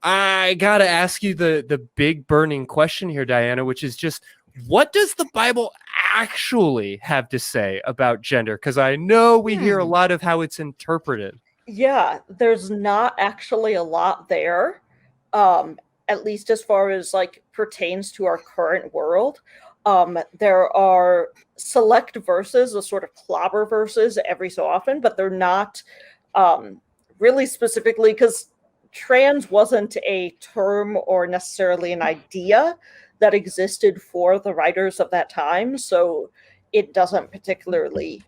I gotta ask you the big burning question here, Diana, which is just, what does the Bible actually have to say about gender? Because I know we hear a lot of how it's interpreted. Yeah, there's not actually a lot there, at least as far as like pertains to our current world. There are select verses, a sort of clobber verses every so often, but they're not really specifically, because trans wasn't a term or necessarily an idea that existed for the writers of that time, so it doesn't particularly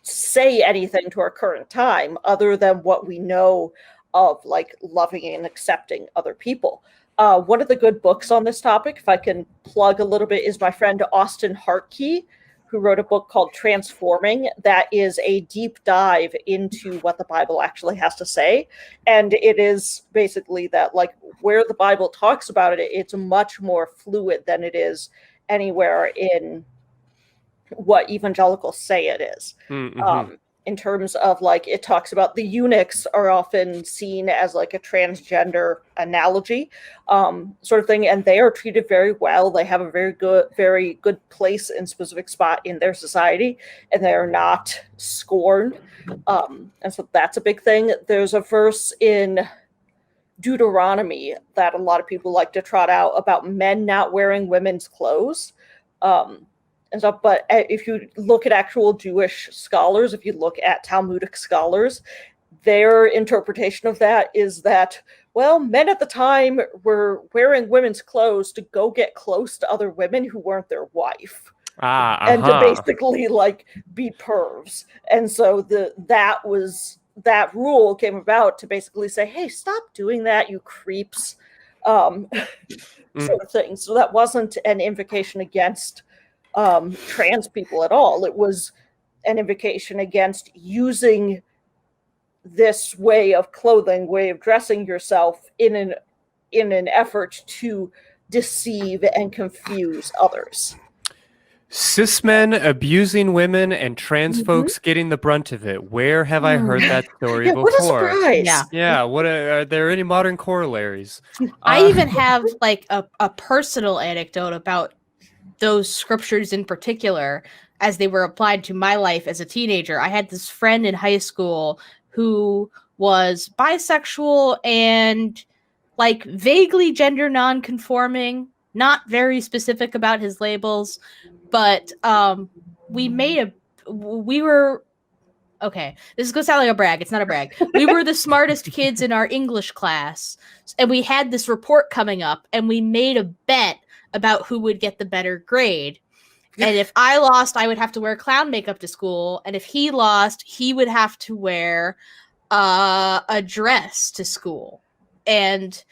say anything to our current time other than what we know of like loving and accepting other people. One of the good books on this topic, if I can plug a little bit, is my friend Austin Hartkey, who wrote a book called Transforming, that is a deep dive into what the Bible actually has to say. And it is basically that, like, where the Bible talks about it, it's much more fluid than it is anywhere in what evangelicals say it is. In terms of, like, it talks about the eunuchs are often seen as like a transgender analogy, sort of thing, and they are treated very well. They have a very good place and specific spot in their society, and they are not scorned. And so that's a big thing. There's a verse in Deuteronomy that a lot of people like to trot out about men not wearing women's clothes. And stuff, but if you look at actual Jewish scholars, if you look at Talmudic scholars, their interpretation of that is that, well, men at the time were wearing women's clothes to go get close to other women who weren't their wife. And to basically like be pervs. And so that rule came about to basically say, hey, stop doing that, you creeps, sort of thing. So that wasn't an invocation against trans people at all. It was an invocation against using this way of clothing, way of dressing yourself in an effort to deceive and confuse others. Cis men abusing women and trans folks getting the brunt of it. Where have I heard that story before? What a surprise! What are there any modern corollaries? I even have like a personal anecdote about those scriptures in particular as they were applied to my life as a teenager. I had this friend in high school who was bisexual and like vaguely gender non-conforming, not very specific about his labels, but we were okay, this is going to sound like a brag. It's not a brag. We were the smartest kids in our English class, and we had this report coming up, and we made a bet about who would get the better grade. And if I lost, I would have to wear clown makeup to school. And if he lost, he would have to wear a dress to school. And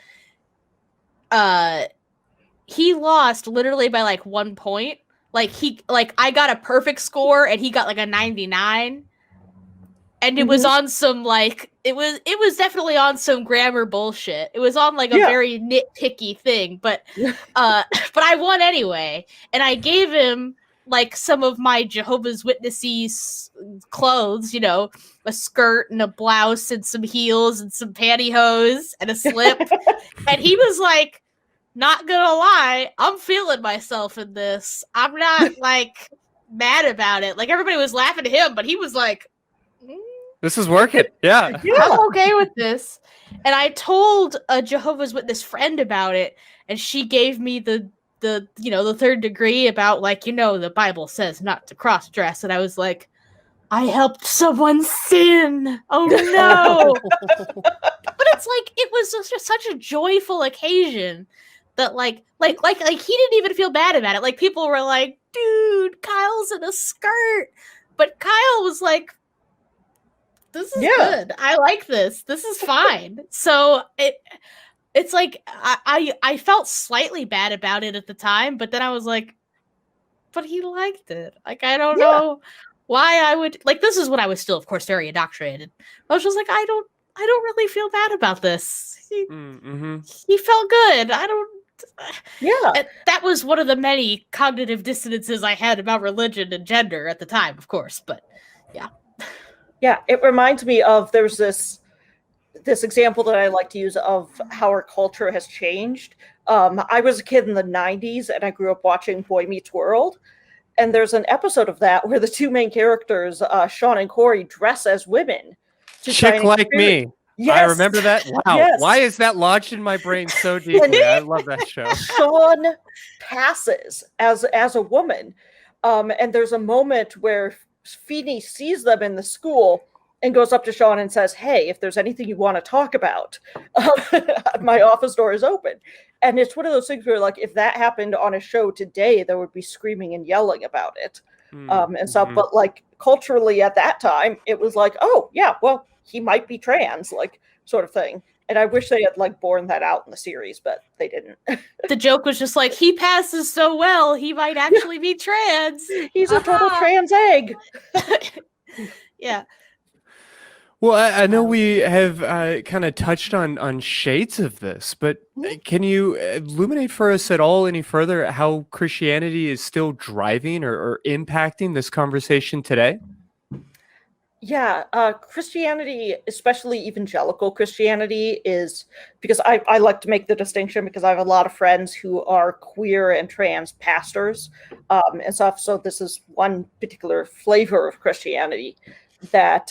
he lost literally by like 1 point. I got a perfect score and he got like a 99. And it was on some like it was definitely on some grammar bullshit. It was on like a very nitpicky thing, but I won anyway. And I gave him like some of my Jehovah's Witness clothes, you know, a skirt and a blouse and some heels and some pantyhose and a slip. And he was like, not gonna lie, I'm feeling myself in this. I'm not like mad about it. Like everybody was laughing at him, but he was like, this is working. Yeah. I'm okay with this. And I told a Jehovah's Witness friend about it, and she gave me the third degree about like, the Bible says not to cross dress. And I was like, I helped someone sin. Oh no. But it's like, it was just such a joyful occasion that like he didn't even feel bad about it. Like people were like, dude, Kyle's in a skirt. But Kyle was like, this is good. I like this. This is fine. So it's like I felt slightly bad about it at the time, but then I was like, but he liked it. Like I don't know why I would like. This is when I was still, of course, very indoctrinated. I was just like, I don't really feel bad about this. He felt good. I don't. And that was one of the many cognitive dissonances I had about religion and gender at the time, of course. But yeah. Yeah, it reminds me of there's this this example that I like to use of how our culture has changed. I was a kid in the 90s and I grew up watching Boy Meets World. And there's an episode of that where the two main characters, Sean and Corey, dress as women to try Chick and Like Me. Yes. I remember that. Wow. Yes. Why is that lodged in my brain so deeply? I love that show. Sean passes as a woman. And there's a moment where Feeney sees them in the school and goes up to Sean and says, "Hey, if there's anything you want to talk about, my office door is open." And it's one of those things where, like, if that happened on a show today, there would be screaming and yelling about it. And so, but like culturally at that time, it was like, oh yeah, well, he might be trans, like sort of thing. And I wish they had like borne that out in the series, but they didn't. The joke was just like, he passes so well, he might actually be trans. He's a total trans egg. Yeah. Well, I know we have kind of touched on shades of this, but can you illuminate for us at all any further how Christianity is still driving or impacting this conversation today? Yeah, Christianity, especially evangelical Christianity, is because I like to make the distinction because I have a lot of friends who are queer and trans pastors and stuff. So this is one particular flavor of Christianity that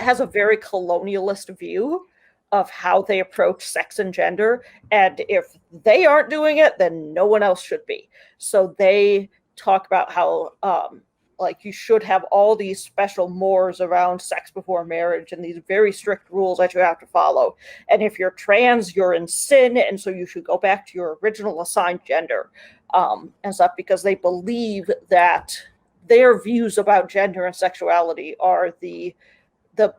has a very colonialist view of how they approach sex and gender. And if they aren't doing it, then no one else should be. So they talk about how like you should have all these special mores around sex before marriage and these very strict rules that you have to follow. And if you're trans, you're in sin, and so you should go back to your original assigned gender and stuff, because they believe that their views about gender and sexuality are the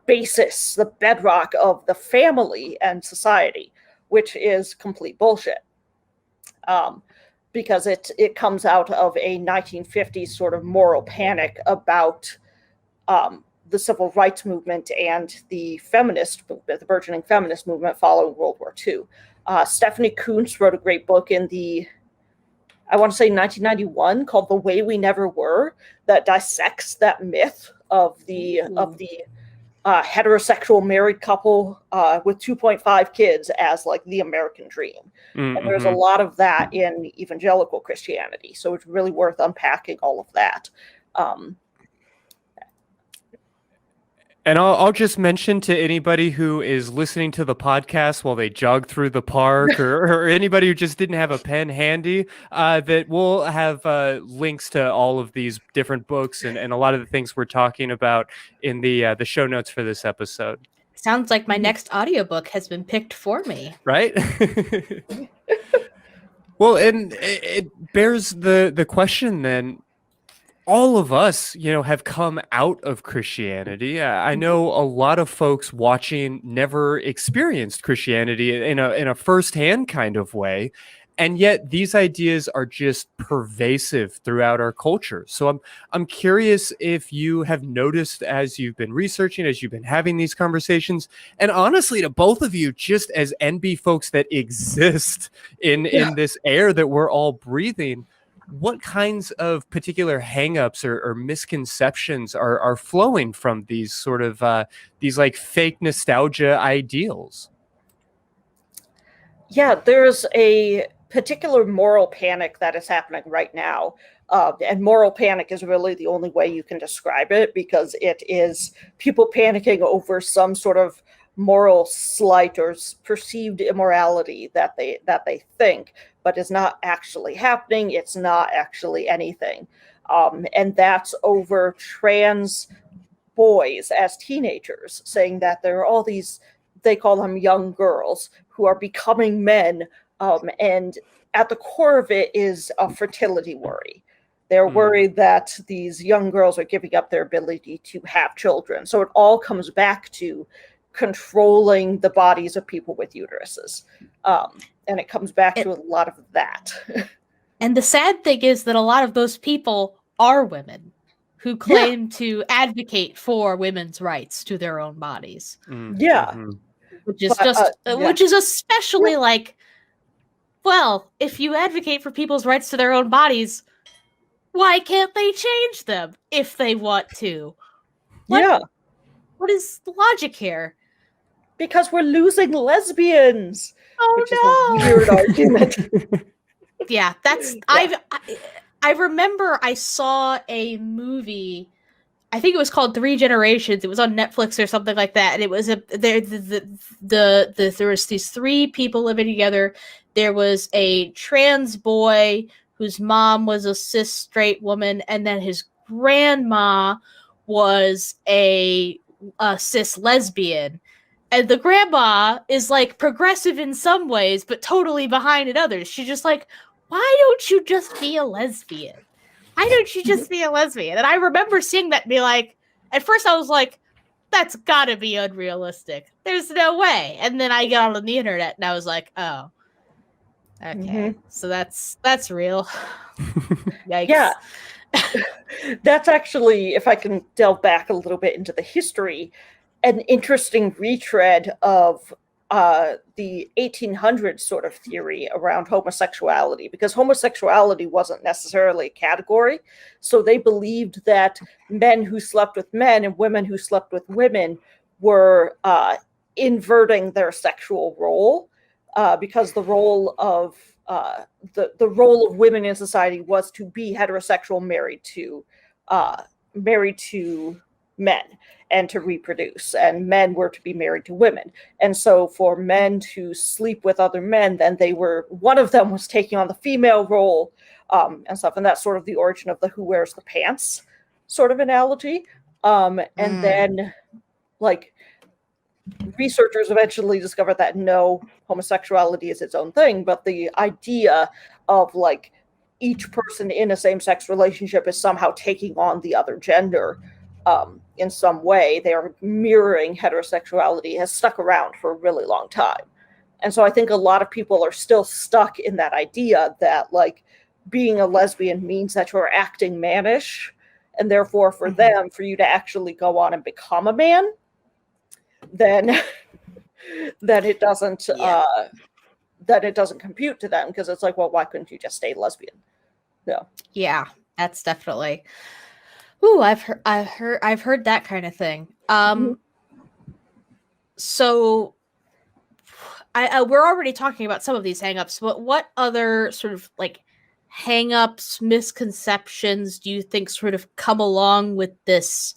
basis, the bedrock of the family and society, which is complete bullshit. Because it comes out of a 1950s sort of moral panic about the civil rights movement and the feminist movement, the burgeoning feminist movement following World War II. Stephanie Coontz wrote a great book in I want to say 1991, called The Way We Never Were, that dissects that myth of the heterosexual married couple with 2.5 kids as like the American dream. Mm-hmm. And there's a lot of that in evangelical Christianity. So it's really worth unpacking all of that. And I'll just mention to anybody who is listening to the podcast while they jog through the park or anybody who just didn't have a pen handy, that we'll have links to all of these different books and a lot of the things we're talking about in the show notes for this episode. Sounds like my next audiobook has been picked for me. Right? Well, and it bears the question then, all of us, have come out of Christianity. I know a lot of folks watching never experienced Christianity in a firsthand kind of way. And yet these ideas are just pervasive throughout our culture. So I'm curious if you have noticed as you've been researching, as you've been having these conversations, and honestly to both of you, just as NB folks that exist in this air that we're all breathing, what kinds of particular hangups or misconceptions are flowing from these sort of these like fake nostalgia ideals? Yeah, there's a particular moral panic that is happening right now. And moral panic is really the only way you can describe it, because it is people panicking over some sort of moral slight or perceived immorality that they think, but is not actually happening. It's not actually anything. And that's over trans boys as teenagers, saying that there are all these, they call them young girls, who are becoming men. And at the core of it is a fertility worry. They're worried that these young girls are giving up their ability to have children. So it all comes back to controlling the bodies of people with uteruses. And it comes back to a lot of that. And the sad thing is that a lot of those people are women who claim to advocate for women's rights to their own bodies. Yeah. Which is which is especially like, well, if you advocate for people's rights to their own bodies, why can't they change them if they want to? What is the logic here? Because we're losing lesbians, which is a Oh weird argument. no! Yeah, that's I remember I saw a movie. I think it was called Three Generations. It was on Netflix or something like that. And it was there was these three people living together. There was a trans boy whose mom was a cis straight woman, and then his grandma was a cis lesbian. And the grandma is like progressive in some ways, but totally behind in others. She's just like, why don't you just be a lesbian? Why don't you just be a lesbian? And I remember seeing that and be like, at first I was like, that's gotta be unrealistic. There's no way. And then I got on the internet and I was like, oh, okay. So that's real. Yikes. Yeah. That's actually, if I can delve back a little bit into the history, an interesting retread of the 1800s sort of theory around homosexuality, because homosexuality wasn't necessarily a category. So they believed that men who slept with men and women who slept with women were inverting their sexual role, because the role of the role of women in society was to be heterosexual, married to men and to reproduce, and men were to be married to women. And so for men to sleep with other men, then one of them was taking on the female role, and stuff. And that's sort of the origin of the who wears the pants sort of analogy. Then like researchers eventually discovered that no, homosexuality is its own thing, but the idea of like each person in a same-sex relationship is somehow taking on the other gender in some way, they are mirroring heterosexuality, has stuck around for a really long time. And so I think a lot of people are still stuck in that idea that like being a lesbian means that you're acting mannish, and therefore for them, for you to actually go on and become a man, then it doesn't that it doesn't compute to them, because it's like, well, why couldn't you just stay lesbian? Yeah, that's definitely. Ooh, I've heard that kind of thing. So we're already talking about some of these hangups, but what other sort of like hangups, misconceptions do you think sort of come along with this?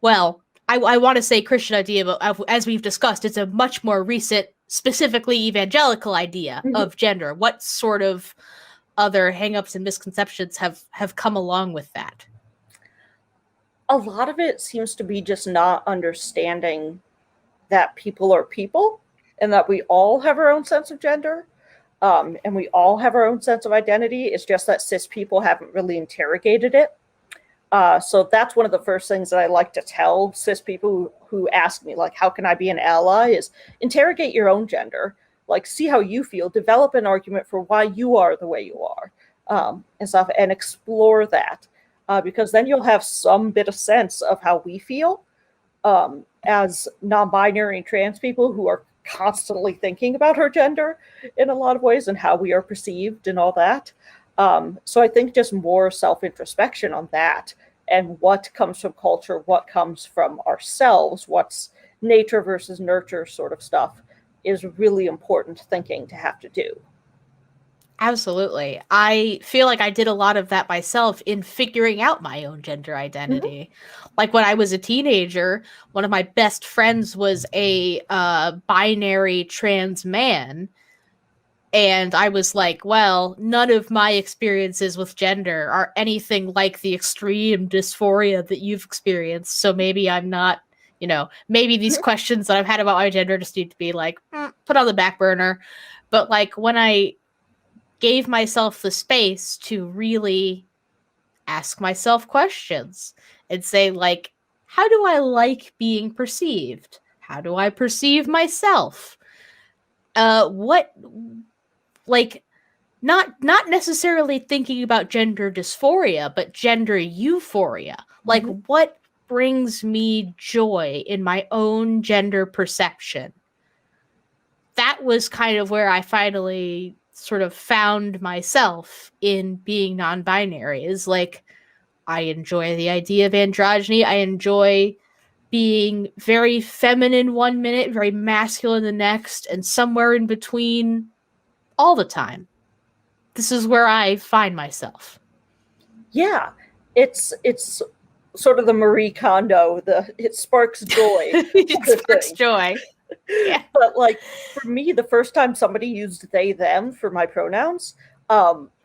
Well, I want to say Christian idea, but as we've discussed, it's a much more recent, specifically evangelical idea of gender. What sort of other hangups and misconceptions have come along with that? A lot of it seems to be just not understanding that people are people, and that we all have our own sense of gender, and we all have our own sense of identity. It's just that cis people haven't really interrogated it. So that's one of the first things that I like to tell cis people who ask me, like, how can I be an ally, is interrogate your own gender, like see how you feel, develop an argument for why you are the way you are, and stuff, and explore that. Because then you'll have some bit of sense of how we feel as non-binary and trans people who are constantly thinking about our gender in a lot of ways and how we are perceived and all that. So I think just more self-introspection on that, and what comes from culture, what comes from ourselves, what's nature versus nurture sort of stuff, is really important thinking to have to do. Absolutely. I feel like I did a lot of that myself in figuring out my own gender identity. Like when I was a teenager, one of my best friends was a binary trans man. And I was like, well, none of my experiences with gender are anything like the extreme dysphoria that you've experienced. So maybe I'm not, maybe these questions that I've had about my gender just need to be like, put on the back burner. But like when I gave myself the space to really ask myself questions and say, like, how do I like being perceived? How do I perceive myself? What, like, not necessarily thinking about gender dysphoria, but gender euphoria. Like, what brings me joy in my own gender perception? That was kind of where I finally sort of found myself in being non-binary, is like, I enjoy the idea of androgyny. I enjoy being very feminine one minute, very masculine the next, and somewhere in between all the time. This is where I find myself. Yeah, it's sort of the Marie Kondo, it sparks joy. It sparks joy. Yeah. But like for me, the first time somebody used they them for my pronouns,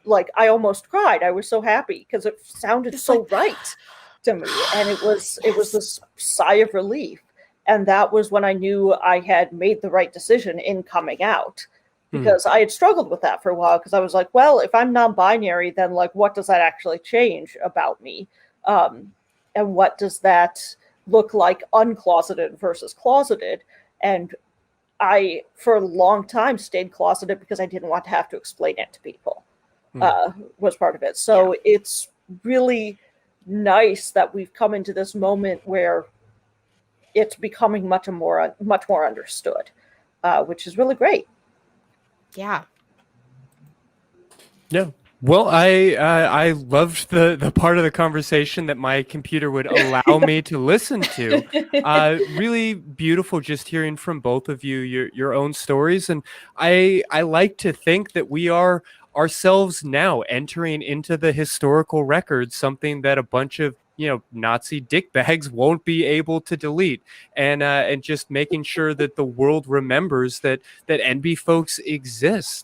like I almost cried. I was so happy because it sounded so right to me, and it was this sigh of relief. And that was when I knew I had made the right decision in coming out, because I had struggled with that for a while, because I was like, well, if I'm non-binary, then like what does that actually change about me, and what does that look like uncloseted versus closeted? And I for a long time stayed closeted because I didn't want to have to explain it to people. Was part of it. So it's really nice that we've come into this moment where it's becoming much more understood, which is really great. Yeah. No. Well, I loved the part of the conversation that my computer would allow me to listen to. Really beautiful just hearing from both of you your own stories. And I like to think that we are ourselves now entering into the historical records, something that a bunch of Nazi dickbags won't be able to delete, and just making sure that the world remembers that NB folks exist.